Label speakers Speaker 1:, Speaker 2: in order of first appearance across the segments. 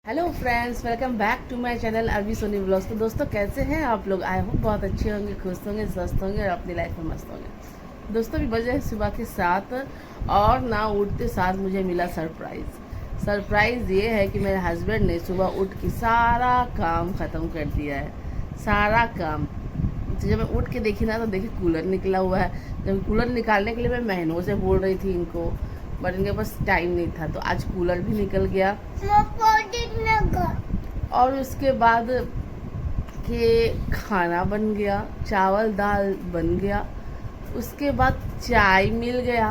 Speaker 1: Hello friends, welcome back to my channel Arbi Soni blogs. तो दोस्तों, कैसे हैं आप लोग? आई होप बहुत अच्छे होंगे, खुश होंगे, स्वस्थ होंगे और अपनी लाइफ में मस्त होंगे। दोस्तों, अभी बजे है सुबह के 7 और ना उठते साथ मुझे मिला सरप्राइज़ ये है कि मेरे हस्बैंड ने सुबह उठ के सारा काम ख़त्म कर दिया है। सारा काम। तो जब मैं उठ के देखी ना तो देखी कूलर निकला हुआ है। जब कूलर निकालने के लिए मैं महीनों से बोल रही थी इनको, बट इनके पास टाइम नहीं था। तो आज कूलर भी निकल गया और उसके बाद के खाना बन गया, चावल दाल बन गया, उसके बाद चाय मिल गया।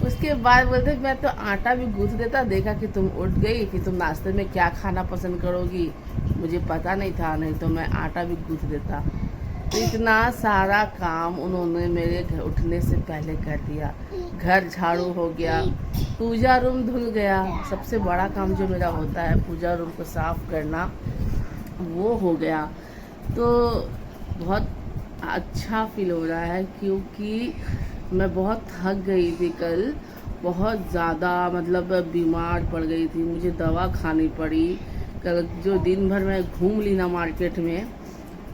Speaker 1: उसके बाद बोलते मैं तो आटा भी गूंथ देता, देखा कि तुम उठ गई, कि तुम नाश्ते में क्या खाना पसंद करोगी, मुझे पता नहीं था, नहीं तो मैं आटा भी गूंथ देता। तो इतना सारा काम उन्होंने मेरे घर उठने से पहले कर दिया। घर झाड़ू हो गया, पूजा रूम धुल गया। सबसे बड़ा काम जो मेरा होता है पूजा रूम को साफ करना, वो हो गया। तो बहुत अच्छा फील हो रहा है क्योंकि मैं बहुत थक गई थी कल, बहुत ज़्यादा, मतलब बीमार पड़ गई थी, मुझे दवा खानी पड़ी कल। जो दिन भर मैं घूम ली ना मार्केट में,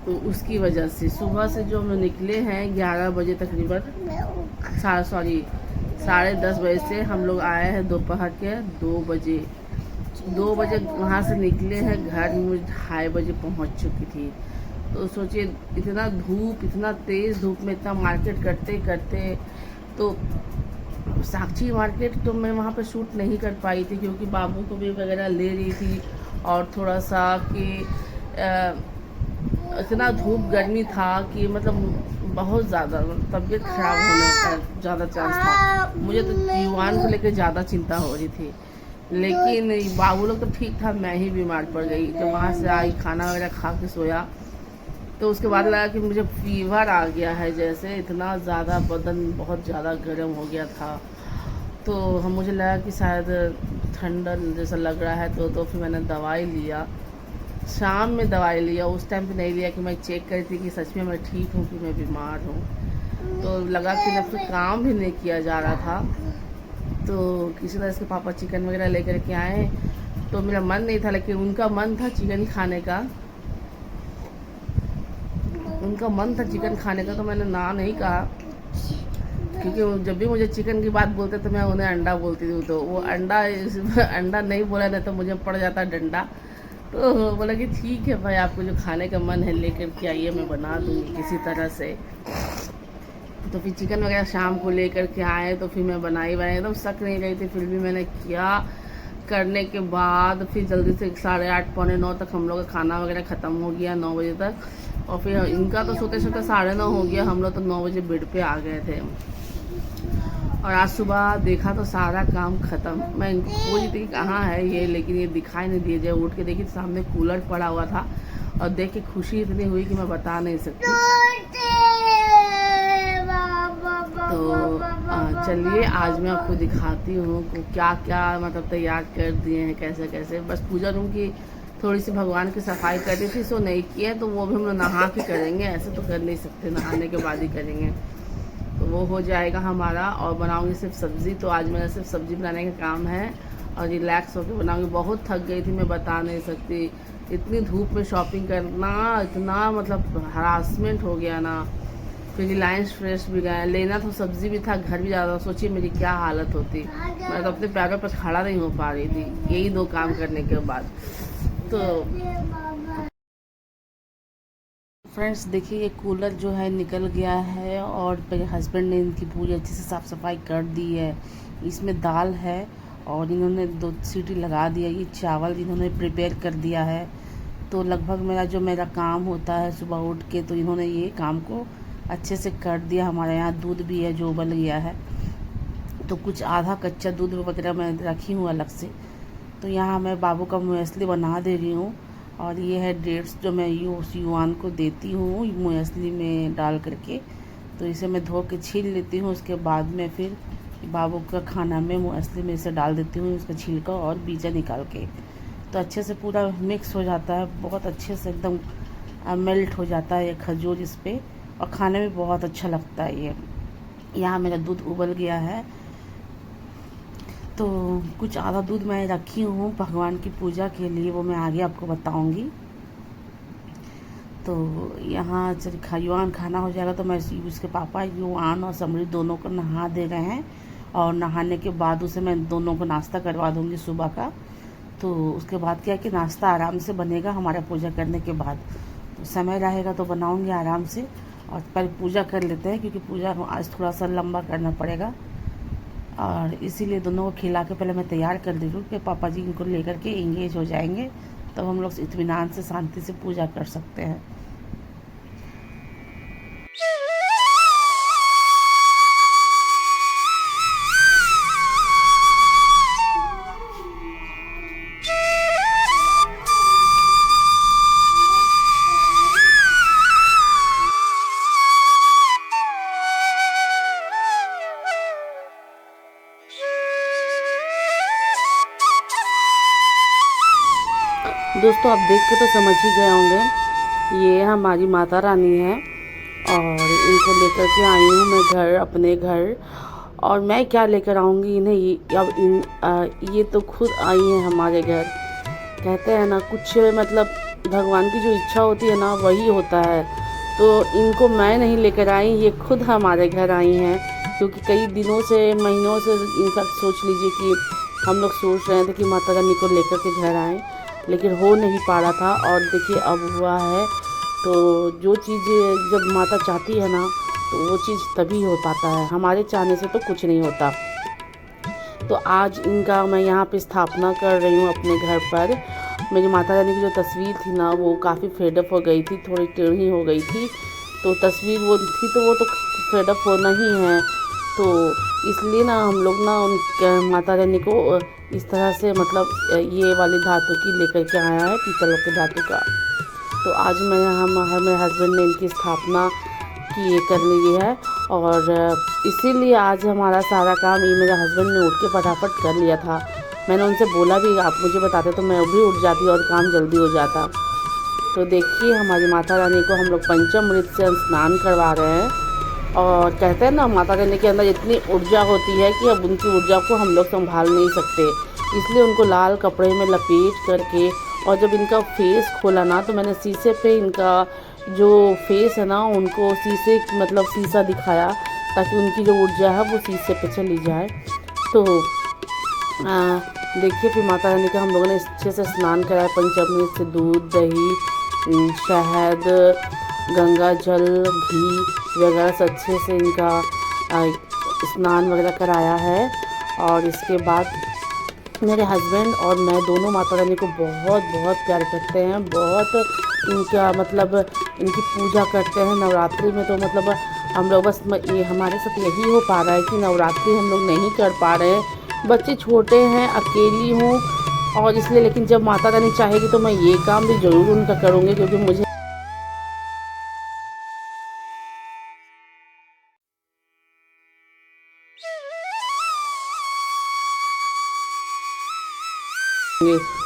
Speaker 1: तो उसकी वजह से सुबह से जो हम लोग निकले हैं 11 बजे तकरीबन, 10:30 बजे से हम लोग आए हैं दोपहर के 2 बजे वहाँ से निकले हैं। घर में 2:30 बजे पहुँच चुकी थी। तो सोचिए, इतना धूप, इतना तेज़ धूप में इतना मार्केट करते करते, तो साक्षी मार्केट तो मैं वहाँ पे शूट नहीं कर पाई थी क्योंकि बाबू को भी वगैरह ले रही थी और थोड़ा सा कि इतना धूप गर्मी था कि मतलब बहुत ज़्यादा तबीयत खराब होने का ज़्यादा चांस था। मुझे तो युवान को लेकर ज़्यादा चिंता हो रही थी, लेकिन बाबू लोग तो ठीक था, मैं ही बीमार पड़ गई। जब वहाँ से आई, खाना वगैरह खा के सोया, तो उसके बाद लगा कि मुझे फीवर आ गया है, जैसे इतना ज़्यादा बदन बहुत ज़्यादा गर्म हो गया था। तो मुझे लगा कि शायद ठंडा जैसा लग रहा है, तो फिर मैंने दवाई लिया। शाम में दवाई लिया, उस टाइम पे नहीं लिया कि मैं चेक करी थी कि सच में मैं ठीक हूँ कि मैं बीमार हूँ। तो लगा कि ना फिर काम भी नहीं किया जा रहा था। तो किसी तरह इसके पापा चिकन वगैरह लेकर के आए, तो मेरा मन नहीं था, लेकिन उनका मन था चिकन खाने का। तो मैंने ना नहीं कहा, क्योंकि जब भी मुझे चिकन की बात बोलते तो मैं उन्हें अंडा बोलती थी। तो वो अंडा नहीं बोला, नहीं तो मुझे पड़ जाता डंडा। तो बोला कि ठीक है भाई, आपको जो खाने का मन है लेकर के आइए, मैं बना दूँगी किसी तरह से। तो फिर चिकन वगैरह शाम को लेकर के आए, तो फिर मैं बनाई एकदम शक नहीं रही थी, फिर भी मैंने किया। करने के बाद फिर जल्दी से 8:30 पौने 9 तक हम लोग का खाना वगैरह ख़त्म हो गया, 9 बजे तक। और फिर इनका तो सोते सोते 9:30 हो गया, हम लोग तो 9 बजे बेड पे आ गए थे। और आज सुबह देखा तो सारा काम ख़त्म। मैं इनको खोज रही थी कि कहाँ है ये, लेकिन ये दिखाई नहीं दिए। जब उठ के देखी तो सामने कूलर पड़ा हुआ था, और देख के खुशी इतनी हुई कि मैं बता नहीं सकती। तो चलिए आज मैं आपको दिखाती हूँ क्या क्या मतलब तैयार कर दिए हैं, कैसे कैसे। बस पूजा रूम की थोड़ी सी भगवान की सफाई कर दी थी, सो नहीं की है, तो वो भी हम लोग नहा के करेंगे, ऐसे तो कर नहीं सकते, नहाने के बाद ही करेंगे। तो वो हो जाएगा हमारा। और बनाऊंगी सिर्फ सब्ज़ी, तो आज मेरा सिर्फ सब्ज़ी बनाने का काम है और रिलैक्स होकर बनाऊंगी। बहुत थक गई थी, मैं बता नहीं सकती। इतनी धूप में शॉपिंग करना, इतना मतलब हरासमेंट हो गया ना। फिर रिलायंस फ्रेश भी गए, लेना तो सब्ज़ी भी था, घर भी ज़्यादा। सोचिए मेरी क्या हालत होती, मैं तो अपने पैरों पर खड़ा नहीं हो पा रही थी यही 2 काम करने के बाद। तो फ्रेंड्स देखिए, ये कूलर जो है निकल गया है और मेरे हस्बैंड ने इनकी पूरी अच्छे से साफ़ सफाई कर दी है। इसमें दाल है और इन्होंने 2 सीटी लगा दिया। ये चावल इन्होंने प्रिपेयर कर दिया है। तो लगभग मेरा काम होता है सुबह उठ के, तो इन्होंने ये काम को अच्छे से कर दिया। हमारे यहाँ दूध भी है जो उबल गया है, तो कुछ आधा कच्चा दूध वगैरह मैं रखी हूँ अलग से। तो यहाँ मैं बाबू का मुएस्ली बना दे रही हूँ। और ये है डेट्स जो मैं युवान को देती हूँ मुएस्ली में डाल करके। तो इसे मैं धो के छील लेती हूँ, उसके बाद में फिर बाबू का खाना में मुएस्ली में इसे डाल देती हूँ, उसका छिलका और बीजा निकाल के। तो अच्छे से पूरा मिक्स हो जाता है, बहुत अच्छे से एकदम मेल्ट हो जाता है ये खजूर इस पर, और खाने में बहुत अच्छा लगता है ये। यहाँ मेरा दूध उबल गया है। तो कुछ आधा दूध मैं रखी हूँ भगवान की पूजा के लिए, वो मैं आगे आपको बताऊँगी। तो यहाँ जब युवान खाना हो जाएगा तो मैं उसके पापा युवान और समरी दोनों को नहा दे रहे हैं, और नहाने के बाद उसे मैं दोनों को नाश्ता करवा दूँगी सुबह का। तो उसके बाद क्या है कि नाश्ता आराम से बनेगा हमारा पूजा करने के बाद। तो समय रहेगा तो बनाऊँगी आराम से, और पहले पूजा कर लेते हैं क्योंकि पूजा आज थोड़ा सा लंबा करना पड़ेगा, और इसीलिए दोनों को खिला के पहले मैं तैयार कर दे रही हूँ कि पापा जी इनको लेकर के इंगेज हो जाएंगे, तब हम लोग इत्मीनान से शांति से पूजा कर सकते हैं। दोस्तों आप देख के तो समझ ही गए होंगे, ये हमारी माता रानी है, और इनको लेकर के आई हूँ मैं घर, अपने घर। और मैं क्या लेकर आऊँगी इन्हें, ये तो खुद आई हैं हमारे घर। कहते हैं ना, कुछ मतलब भगवान की जो इच्छा होती है ना वही होता है। तो इनको मैं नहीं लेकर आई, ये खुद हमारे घर आई हैं, क्योंकि कई दिनों से, महीनों से, इनफैक्ट सोच लीजिए कि हम लोग सोच रहे थे कि माता रानी को लेकर के घर आएँ, लेकिन हो नहीं पा रहा था। और देखिए अब हुआ है। तो जो चीज़ जब माता चाहती है ना तो वो चीज़ तभी हो पाता है, हमारे चाहने से तो कुछ नहीं होता। तो आज इनका मैं यहाँ पे स्थापना कर रही हूँ अपने घर पर। मेरी माता रानी की जो तस्वीर थी ना वो काफ़ी फेडअप हो गई थी, थोड़ी टेढ़ी हो गई थी। तो तस्वीर वो थी तो वो तो फेडअप होना ही है। तो इसलिए ना हम लोग ना उन माता रानी को इस तरह से मतलब ये वाली धातु की लेकर के आया है, पीतल के धातु का। तो आज मेरे हस्बैंड ने इनकी स्थापना की कर ली है, और इसीलिए आज हमारा सारा काम ये मेरे हस्बैंड ने उठ के फटाफट कर लिया था। मैंने उनसे बोला भी आप मुझे बताते तो मैं भी उठ जाती और काम जल्दी हो जाता। तो देखिए हमारी माता रानी को हम लोग पंचामृत से स्नान करवा रहे हैं। और कहते हैं ना, माता रानी के अंदर इतनी ऊर्जा होती है कि अब उनकी ऊर्जा को हम लोग संभाल नहीं सकते, इसलिए उनको लाल कपड़े में लपेट करके, और जब इनका फेस खोला ना तो मैंने शीशे पे इनका जो फेस है ना उनको शीशा दिखाया, ताकि उनकी जो ऊर्जा है वो शीशे पे चली जाए। तो देखिए फिर माता रानी का हम लोगों ने अच्छे से स्नान कराया, पंचामृत से दूध, दही, शहद, गंगा जल, घी वगैरह से अच्छे से इनका स्नान वगैरह कराया है। और इसके बाद मेरे हस्बैंड और मैं दोनों माता रानी को बहुत बहुत प्यार करते हैं, बहुत इनका मतलब इनकी पूजा करते हैं। नवरात्रि में तो मतलब हम लोग बस ये हमारे साथ यही हो पा रहा है कि नवरात्रि हम लोग नहीं कर पा रहे हैं, बच्चे छोटे हैं, अकेली हूँ, और इसलिए। लेकिन जब माता रानी चाहेगी तो मैं ये काम भी ज़रूर उनका करूँगी, क्योंकि मुझे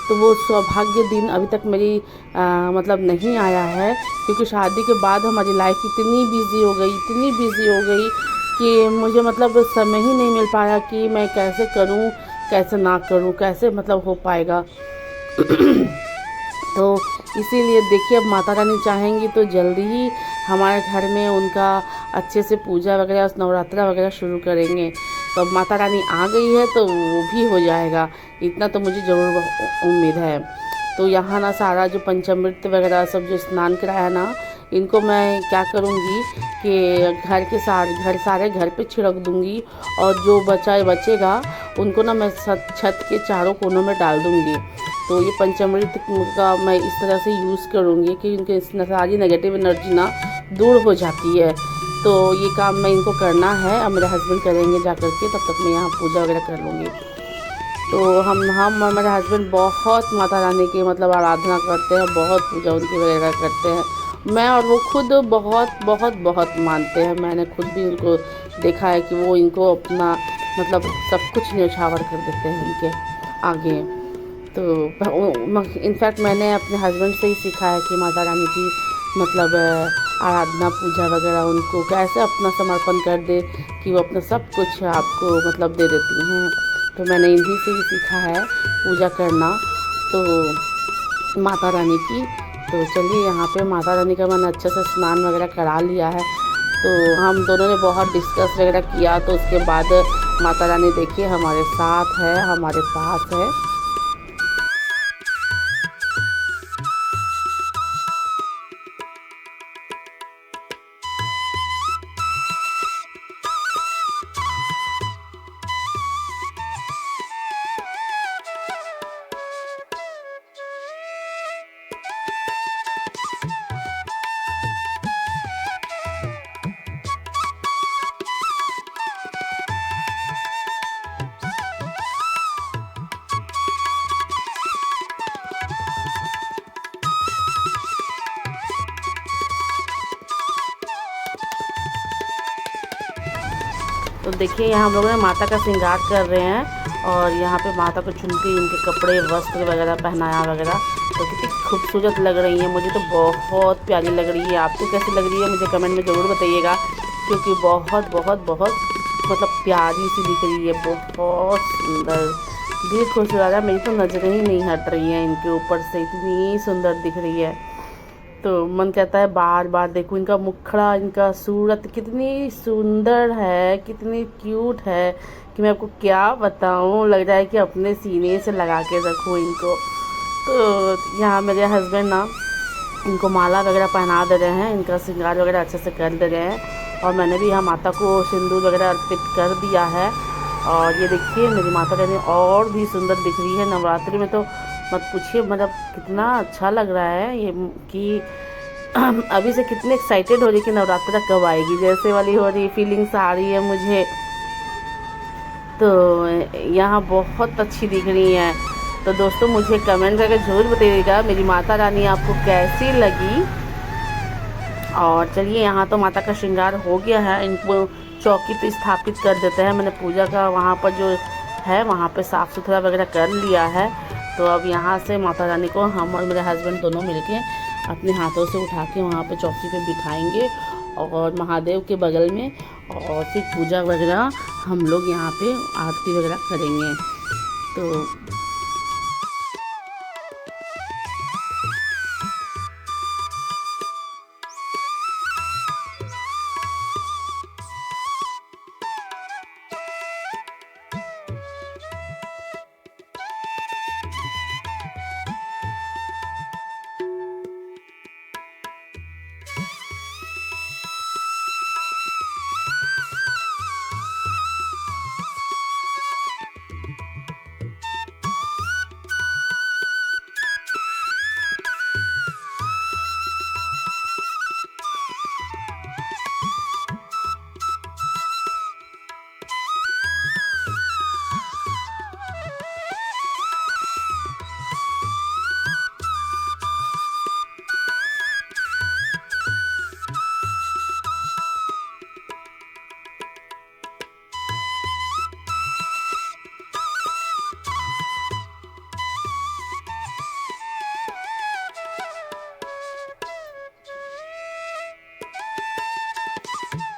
Speaker 1: तो वो सौभाग्य दिन अभी तक मेरी मतलब नहीं आया है, क्योंकि शादी के बाद हमारी लाइफ इतनी बिजी हो गई, इतनी बिजी हो गई कि मुझे मतलब समय ही नहीं मिल पाया कि मैं कैसे करूं, कैसे ना करूं, कैसे मतलब हो पाएगा। तो इसीलिए देखिए अब माता रानी चाहेंगी तो जल्दी ही हमारे घर में उनका अच्छे से पूजा वगैरह, नवरात्रा वगैरह शुरू करेंगे। तो अब माता रानी आ गई है तो वो भी हो जाएगा, इतना तो मुझे ज़रूर उम्मीद है। तो यहाँ ना सारा जो पंचामृत वगैरह सब जो स्नान कराया ना, इनको मैं क्या करूँगी कि सारे घर पे छिड़क दूँगी, और जो बचेगा उनको ना मैं छत के चारों कोनों में डाल दूँगी। तो ये पंचामृत का मैं इस तरह से यूज़ करूँगी कि उनके सारी नेगेटिव एनर्जी ना दूर हो जाती है। तो ये काम मैं इनको करना है, अब मेरे हस्बैंड करेंगे जा कर के, तब तक मैं यहाँ पूजा वगैरह कर लूँगी। तो हम और मेरे हस्बैंड बहुत माता रानी की मतलब आराधना करते हैं, बहुत पूजा उनकी वगैरह करते हैं। मैं और वो खुद बहुत बहुत बहुत मानते हैं, मैंने खुद भी उनको देखा है कि वो इनको अपना मतलब सब कुछ न्यौछावर कर देते हैं इनके आगे। तो इनफैक्ट मैंने अपने हस्बैंड से ही सीखा है कि माता रानी की मतलब आराधना पूजा वगैरह उनको कैसे अपना समर्पण कर दे कि वो अपना सब कुछ आपको मतलब दे देती हैं। तो मैंने इन्हीं से ही सीखा है पूजा करना तो माता रानी की। तो चलिए यहाँ पे माता रानी का मैंने अच्छे से स्नान वगैरह करा लिया है। तो हम दोनों ने बहुत डिस्कस वगैरह किया, तो उसके बाद माता रानी देखिए हमारे साथ है, हमारे पास है। तो देखिए यहाँ हम लोग ने माता का श्रृंगार कर रहे हैं और यहाँ पे माता को चुनरी, उनके कपड़े, वस्त्र वगैरह पहनाया वगैरह, तो कितनी खूबसूरत लग रही है। मुझे तो बहुत प्यारी लग रही है। आपको कैसी लग रही है मुझे कमेंट में ज़रूर बताइएगा, क्योंकि बहुत बहुत बहुत मतलब प्यारी सी दिख रही है, बहुत सुंदर, दिल खुश हो रहा है। मेरी तो नज़रें ही नहीं हट रही हैं इनके ऊपर से, इतनी सुंदर दिख रही है। तो मन कहता है बार बार देखूं। इनका मुखड़ा, इनका सूरत कितनी सुंदर है, कितनी क्यूट है कि मैं आपको क्या बताऊं। लग रहा है कि अपने सीने से लगा के रखूं इनको। तो यहाँ मेरे हस्बैंड ना इनको माला वगैरह पहना दे रहे हैं, इनका श्रृंगार वगैरह अच्छे से कर दे रहे हैं। और मैंने भी यहाँ माता को सिंदूर वगैरह अर्पित कर दिया है। और ये देखिए मेरी माता रानी और भी सुंदर दिख रही है। नवरात्रि में तो मत पूछिए, मतलब कितना अच्छा लग रहा है ये कि अभी से कितने एक्साइटेड हो रही कि नवरात्रि कब आएगी, जैसे वाली हो रही फीलिंग्स आ रही है मुझे। तो यहाँ बहुत अच्छी दिख रही हैं। तो दोस्तों मुझे कमेंट करके ज़रूर बताइएगा मेरी माता रानी आपको कैसी लगी। और चलिए यहाँ तो माता का श्रृंगार हो गया है, इनको चौकी पे स्थापित कर देते हैं। मैंने पूजा का वहाँ पर जो है वहाँ पे साफ़ सुथरा वगैरह कर लिया है। तो अब यहाँ से माता रानी को हम और मेरे हस्बैंड दोनों मिलके अपने हाथों से उठा के वहाँ पे चौकी पे बिठाएंगे और महादेव के बगल में, और फिर पूजा वगैरह हम लोग यहाँ पे आरती वगैरह करेंगे। तो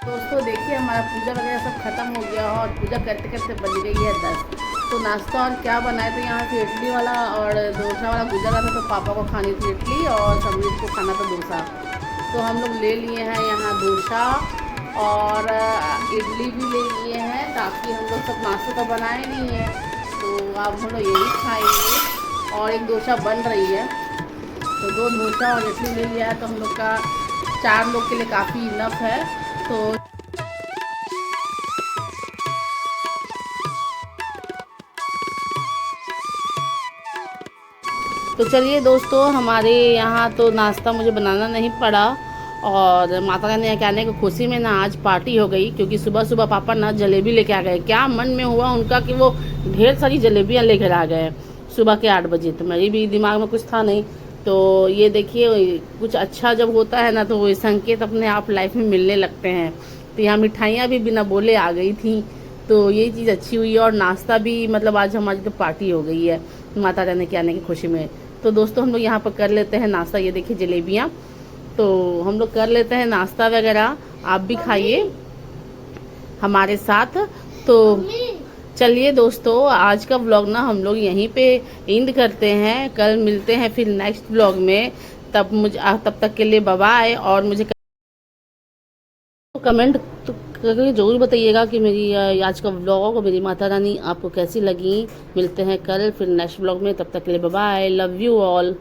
Speaker 1: दोस्तों देखिए हमारा पूजा वगैरह सब खत्म हो गया और पूजा करते करते बज गई है 10। तो नाश्ता और क्या बनाए, तो यहाँ से इडली वाला और डोसा वाला गुजरा था, तो पापा को खानी थी इडली और समरीत को खाना था डोसा। तो हम लोग ले लिए हैं यहाँ डोसा और इडली भी ले लिए हैं, ताकि हम लोग सब नाश्ता तो बनाए नहीं है, तो अब हम लोग यही खाएंगे। और एक डोसा बन रही है, तो 2 डोसा और इडली ले लिया है, तो हम लोग का 4 लोग के लिए काफ़ी इनफ है। तो चलिए दोस्तों हमारे यहाँ तो नाश्ता मुझे बनाना नहीं पड़ा, और माता रानी के आने की खुशी में ना आज पार्टी हो गई, क्योंकि सुबह सुबह पापा ना जलेबी लेके आ गए। क्या मन में हुआ उनका कि वो ढेर सारी जलेबियाँ लेकर आ गए सुबह के 8 बजे। तो मेरी भी दिमाग में कुछ था नहीं। तो ये देखिए कुछ अच्छा जब होता है ना, तो वो संकेत अपने आप लाइफ में मिलने लगते हैं। तो यहाँ मिठाइयाँ भी बिना बोले आ गई थी, तो ये चीज़ अच्छी हुई है। और नाश्ता भी मतलब आज हमारी तो पार्टी हो गई है माता रानी के आने की खुशी में। तो दोस्तों हम लोग यहाँ पर कर लेते हैं नाश्ता। ये देखिए जलेबियाँ, तो हम लोग कर लेते हैं नाश्ता वगैरह। आप भी खाइए हमारे साथ। तो
Speaker 2: चलिए दोस्तों, आज का व्लॉग ना हम लोग यहीं पे एंड करते हैं। कल मिलते हैं फिर नेक्स्ट व्लॉग में। तब तक के लिए बाय बाय। और मुझे कमेंट करके ज़रूर बताइएगा कि मेरी आज का व्लॉग और मेरी माता रानी आपको कैसी लगी। मिलते हैं कल फिर नेक्स्ट व्लॉग में। तब तक के लिए bye bye. Love you all.